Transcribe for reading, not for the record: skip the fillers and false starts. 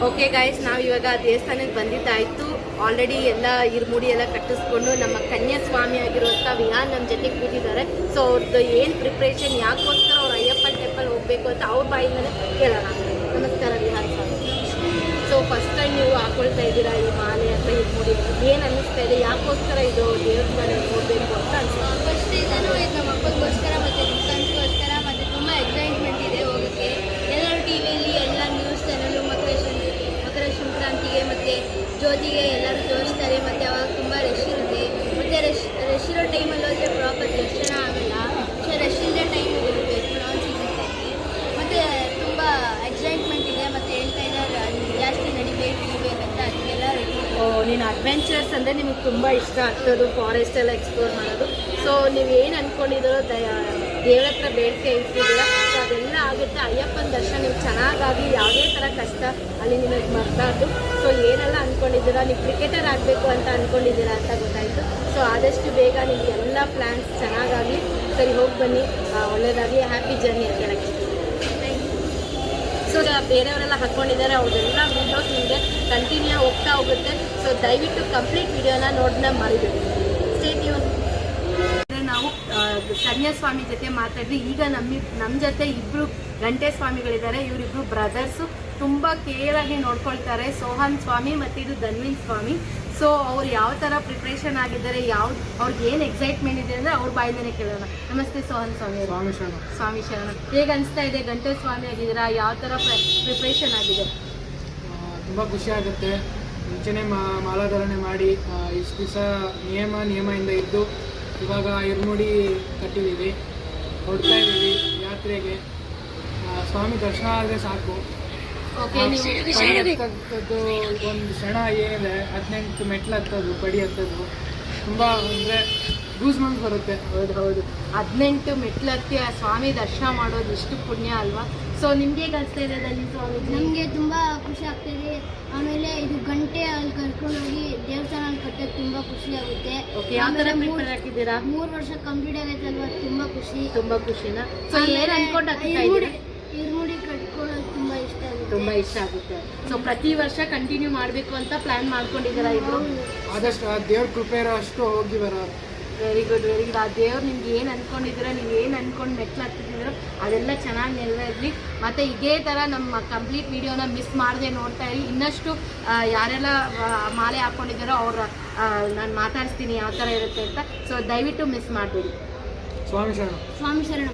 Okay guys, ನಾವು ಇವಾಗ ದೇವಸ್ಥಾನಕ್ಕೆ ಬಂದಿದ್ದಾಯಿತು. ಆಲ್ರೆಡಿ ಎಲ್ಲ ಇರ್ಮುಡಿ ಎಲ್ಲ ಕಟ್ಟಿಸ್ಕೊಂಡು ನಮ್ಮ ಕನ್ಯಾಸ್ವಾಮಿ ಆಗಿರುವಂಥ ವಿಹಾನ್ ನಮ್ಮ ಜೊತೆ ಕೂತಿದ್ದಾರೆ. ಸೊ ಅವ್ರದ್ದು ಏನು ಪ್ರಿಪ್ರೇಷನ್, ಯಾಕೋಸ್ಕರ ಅವ್ರು ಅಯ್ಯಪ್ಪ ಟೆಂಪಲ್ ಹೋಗಬೇಕು ಅಂತ ಅವ್ರ ಬಾಯಿಂದಲೇ ಕೇಳೋಣ. ನಮಸ್ಕಾರ ವಿಹಾನ್ ಸ್ವಾಮಿ. ಸೊ ಫಸ್ಟ್ ಟೈಮ್ ನೀವು ಹಾಕೊಳ್ತಾ ಇದ್ದೀರಾ ಈ ಮಾಲೆ ಅಥವಾ ಇರ್ಮುಡಿ, ಏನು ಅನ್ನಿಸ್ತಾ ಇದೆ? ಯಾಕೋಸ್ಕರ ಇದು ದೇವಸ್ಥಾನ ಹೋಗಬೇಕು ಅಂತ ಅನ್ಸುತ್ತೆ? ಫಸ್ಟ್ ಇದನ್ನು ನಮ್ಮ ಮಕ್ಕಳಿಗೋಸ್ಕರ ಮತ್ತು ಫ್ರೆಂಡ್ಸ್ಗೋಸ್ಕರ ಮತ್ತು ತುಂಬ ಎಕ್ಸೈಟ್ಮೆಂಟ್ ಇದೆ ಹೋಗೋಕ್ಕೆ. ಎಲ್ಲರೂ ಟಿ ವಿಯಲ್ಲಿ ಎಲ್ಲ ನ್ಯೂಸ್ ಚಾನಲು ಮಕರ ಸಂಕ್ರಾಂತಿಗೆ ಮತ್ತು ಜ್ಯೋತಿಗೆ ಎಲ್ಲರೂ ತೋರಿಸ್ತಾರೆ. ಮತ್ತು ಅವಾಗ ತುಂಬ ರಶ್ ಇರುತ್ತೆ. ಮತ್ತು ರಶ್ ಇರೋ ಟೈಮಲ್ಲಿ ಹೋದರೆ ಪ್ರಾಪರ್ ದರ್ಶನ ಆಗಲ್ಲ. ಸೊ ರಶ್ ಇಲ್ಲದೆ ಟೈಮ್ ಹೋಗಬೇಕು ನಾನ್ ಸೀಸನ್ನಲ್ಲಿ. ಮತ್ತು ತುಂಬ ಎಕ್ಸೈಟ್ಮೆಂಟ್ ಇದೆ. ಮತ್ತು ಹೇಳ್ತಾ ಇದ್ದಾರೆ ಜಾಸ್ತಿ ನಡಿಬೇಕಂತ ಅದಕ್ಕೆಲ್ಲ ರೆಡಿ. ನೀನು ಅಡ್ವೆಂಚರ್ಸ್ ಅಂದರೆ ನಿಮಗೆ ತುಂಬ ಇಷ್ಟ ಆಗ್ತದೆ, ಫಾರೆಸ್ಟ್ ಎಲ್ಲ ಎಕ್ಸ್ಪ್ಲೋರ್ ಮಾಡೋದು. ಸೊ ನೀವು ಏನು ಅಂದ್ಕೊಂಡಿದ್ದೀರೋ ದೇವ್ರ ಹತ್ರ ಬೇಡಿಕೆ ಇರ್ತಿದ್ದೀರ, ಸೊ ಅದೆಲ್ಲ ಆಗುತ್ತೆ. ಅಯ್ಯಪ್ಪನ ದರ್ಶನ ನೀವು ಚೆನ್ನಾಗಾಗಿ, ಯಾವುದೇ ಥರ ಕಷ್ಟ ಅಲ್ಲಿ ನಿಮಗೆ ಮರ್ತಾರ್ದು. ಸೊ ಏನೆಲ್ಲ ಅಂದ್ಕೊಂಡಿದ್ದೀರಾ, ನೀವು ಕ್ರಿಕೆಟರ್ ಆಗಬೇಕು ಅಂತ ಅಂದ್ಕೊಂಡಿದ್ದೀರಾ ಅಂತ ಗೊತ್ತಾಯಿತು. ಸೊ ಆದಷ್ಟು ಬೇಗ ನಿಮಗೆ ಎಲ್ಲ ಪ್ಲ್ಯಾನ್ಸ್ ಚೆನ್ನಾಗಾಗಿ. ಸರಿ, ಹೋಗಿ ಬನ್ನಿ, ಒಳ್ಳೆಯದಾಗಿ, ಹ್ಯಾಪಿ ಜರ್ನಿ ಅಂತ ಹೇಳಕ್ಕೆ. ಸೊ ಬೇರೆಯವರೆಲ್ಲ ಹಾಕ್ಕೊಂಡಿದ್ದಾರೆ, ಅವ್ರದ್ದೆಲ್ಲ ವೀಡಿಯೋಸ್ ನಿಮಗೆ ಕಂಟಿನ್ಯೂ ಹೋಗ್ತಾ ಹೋಗುತ್ತೆ. ಸೊ ದಯವಿಟ್ಟು ಕಂಪ್ಲೀಟ್ ವಿಡಿಯೋನ ನೋಡೋದನ್ನ ಮರಿಬೇಡಿ. Stay tune. ನಾವು ಕನ್ಯಾಸ್ವಾಮಿ ಜೊತೆ ಮಾತಾಡಿದ್ವಿ. ಈಗ ನಮ್ಮ ಜೊತೆ ಇಬ್ಬರು ಗಂಟೆ ಸ್ವಾಮಿಗಳಿದ್ದಾರೆ. ಇವರಿಬ್ಬರು ಬ್ರದರ್ಸು, ತುಂಬ ಕೇರಾಗಿ ನೋಡ್ಕೊಳ್ತಾರೆ. ಸೋಹನ್ ಸ್ವಾಮಿ ಮತ್ತು ಇದು ಧನ್ವಿನ್ ಸ್ವಾಮಿ. ಸೊ ಅವ್ರು ಯಾವ ಥರ ಪ್ರಿಪ್ರೇಷನ್ ಆಗಿದ್ದಾರೆ, ಅವ್ರಿಗೆ ಏನು ಎಕ್ಸೈಟ್ಮೆಂಟ್ ಇದೆ ಅಂದರೆ ಅವ್ರ ಬಾಯಿಂದನೇ ಕೇಳೋಣ. ನಮಸ್ತೆ ಸೋಹನ್ ಸ್ವಾಮಿ. ಸ್ವಾಮಿ ಶರಣ. ಹೇಗೆ ಅನಿಸ್ತಾ ಇದೆ? ಗಂಟೆ ಸ್ವಾಮಿ ಆಗಿದ್ದೀರಾ, ಯಾವ ಥರ ಪ್ರಿಪ್ರೇಷನ್ ಆಗಿದೆ? ತುಂಬ ಖುಷಿ ಆಗುತ್ತೆ. ಮುಂಚೆನೇ ಮಾಲಾಧಾರಣೆ ಮಾಡಿ ಇಷ್ಟು ದಿವಸ ನಿಯಮದಿಂದ ಇದ್ದು ಇವಾಗ ಇರ್ಮುಡಿ ಕಟ್ಟಿದ್ದೀವಿ, ಹೊಡ್ತಾ ಇದ್ದೀವಿ ಯಾತ್ರೆಗೆ. ಸ್ವಾಮಿ ದರ್ಶನ ಆದರೆ ಸಾಕು. ಒಂದು ಕ್ಷಣ ಏನಿದೆ, 18 ಮೆಟ್ಲು ಹತ್ತೋದು, ಪಡಿ ಹತ್ತೋದು, ತುಂಬ ಅಂದರೆ ಗೂಸ್ ಮಂಪ್ಸ್ ಬರುತ್ತೆ. ಹೌದು, 18 ಮೆಟ್ಲು ಹತ್ತಿ ಆ ಸ್ವಾಮಿ ದರ್ಶನ ಮಾಡೋದು ಎಷ್ಟು ಪುಣ್ಯ ಅಲ್ವಾ? ಸೊ ನಿಮ್ಗೆ ಹೇಗೆ ಅನಿಸ್ತಾ ಇದೆ ಧನ್ವಿನ್ ಸ್ವಾಮಿ? ನಮಗೆ ತುಂಬ ಖುಷಿ ಆಗ್ತಾಯಿದೆ. ಆಮೇಲೆ ಇದು ಗಂಟೆ ಅಲ್ಲಿ ಕರ್ಕೊಂಡೋಗಿ ದೇವಸ್ಥಾನ ಕಟ್ಟೋದು ತುಂಬ ಖುಷಿ ಆಗುತ್ತೆ. ಯಾವ ಥರ ಪ್ರಿಪೇರ್ ಆಗಿದ್ದೀರಾ? 3 ವರ್ಷ ಕಂಪ್ಲೀಟ್ ಆಗೈತಲ್ವ, ತುಂಬ ಖುಷಿ. ತುಂಬ ಖುಷಿನಾ? ಸೊ ಏನು ಅನ್ಕೊಂಡು ಇರ್ಮುಡಿ ಕಟ್ಕೊಳ್ಳೋದು ತುಂಬ ಇಷ್ಟ ಆಗುತ್ತೆ. ತುಂಬ ಇಷ್ಟ ಆಗುತ್ತೆ. ಸೊ ಪ್ರತಿ ವರ್ಷ ಕಂಟಿನ್ಯೂ ಮಾಡಬೇಕು ಅಂತ ಪ್ಲ್ಯಾನ್ ಮಾಡ್ಕೊಂಡಿದ್ದೀರಾ ಇಬ್ಬರು? ಆದಷ್ಟು ಆ ದೇವ್ರ ಕೃಪೆ ಅಷ್ಟು ಹೋಗಿ ಬರೋದು. Very good, very good. ಆ ದೇವ್ರು ನಿಮ್ಗೆ ಏನು ಅಂದ್ಕೊಂಡಿದ್ದೀರಾ, ನೀವು ಏನು ಅಂದ್ಕೊಂಡು ಮೆಟ್ಲು ಹತ್ತಿದ್ದೀರೋ ಅದೆಲ್ಲ ಚೆನ್ನಾಗಿ ನೆರವೇರಲಿ. ಮತ್ತು ಇದೇ ಥರ ನಮ್ಮ ಕಂಪ್ಲೀಟ್ ವಿಡಿಯೋನ ಮಿಸ್ ಮಾಡದೆ ನೋಡ್ತಾ ಇರಿ. ಇನ್ನಷ್ಟು ಯಾರೆಲ್ಲ ಮಾಲೆ ಹಾಕ್ಕೊಂಡಿದ್ದಾರೋ ಅವ್ರ ನಾನು ಮಾತಾಡಿಸ್ತೀನಿ ಯಾವ ಥರ ಇರುತ್ತೆ ಅಂತ. ಸೊ ದಯವಿಟ್ಟು ಮಿಸ್ ಮಾಡಬೇಡಿ. ಸ್ವಾಮಿ ಶರಣ. ಸ್ವಾಮಿ ಶರಣ.